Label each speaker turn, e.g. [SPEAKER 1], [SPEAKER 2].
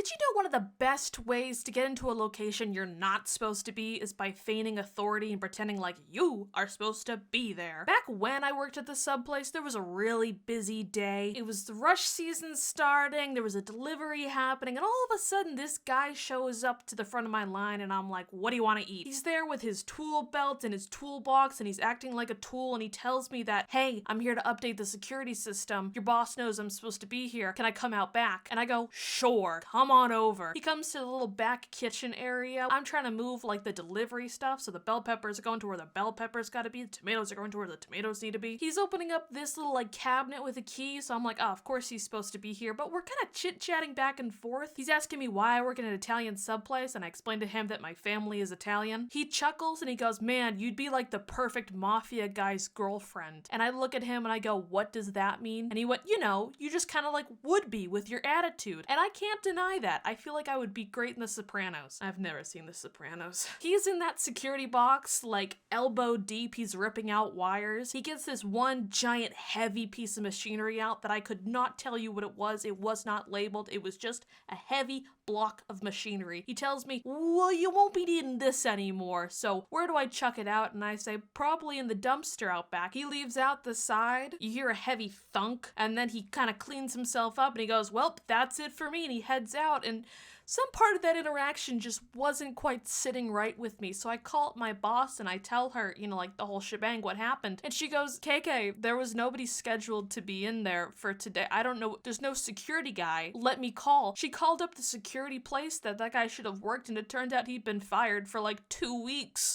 [SPEAKER 1] Did you know one of the best ways to get into a location you're not supposed to be is by feigning authority and pretending like you are supposed to be there? Back when I worked at the sub place, there was a really busy day. It was the rush season starting, there was a delivery happening, and all of a sudden this guy shows up to the front of my line and I'm like, what do you want to eat? He's there with his tool belt and his toolbox and he's acting like a tool and he tells me that, hey, I'm here to update the security system. Your boss knows I'm supposed to be here. Can I come out back? And I go, sure, come on over. He comes to the little back kitchen area. I'm trying to move like the delivery stuff, so the bell peppers are going to where the bell peppers gotta be, the tomatoes are going to where the tomatoes need to be. He's opening up this little like cabinet with a key, so I'm like, oh, of course he's supposed to be here, but we're kind of chit-chatting back and forth. He's asking me why I work in an Italian sub place, and I explained to him that my family is Italian. He chuckles and he goes, man, you'd be like the perfect mafia guy's girlfriend. And I look at him and I go, what does that mean? And he went, you know, you just kind of like would be with your attitude. And I can't deny that. I feel like I would be great in The Sopranos. I've never seen The Sopranos. He's in that security box, like elbow deep, he's ripping out wires. He gets this one giant heavy piece of machinery out that I could not tell you what it was. It was not labeled. It was just a heavy block of machinery. He tells me, well, you won't be needing this anymore. So where do I chuck it out? And I say, probably in the dumpster out back. He leaves out the side. You hear a heavy thunk, and then he kind of cleans himself up and he goes, well, that's it for me. And he heads out, and some part of that interaction just wasn't quite sitting right with me. So I call up my boss and I tell her, you know, like the whole shebang, what happened. And she goes, KK, there was nobody scheduled to be in there for today. I don't know. There's no security guy. Let me call. She called up the security place that guy should have worked, and it turned out he'd been fired for like 2 weeks.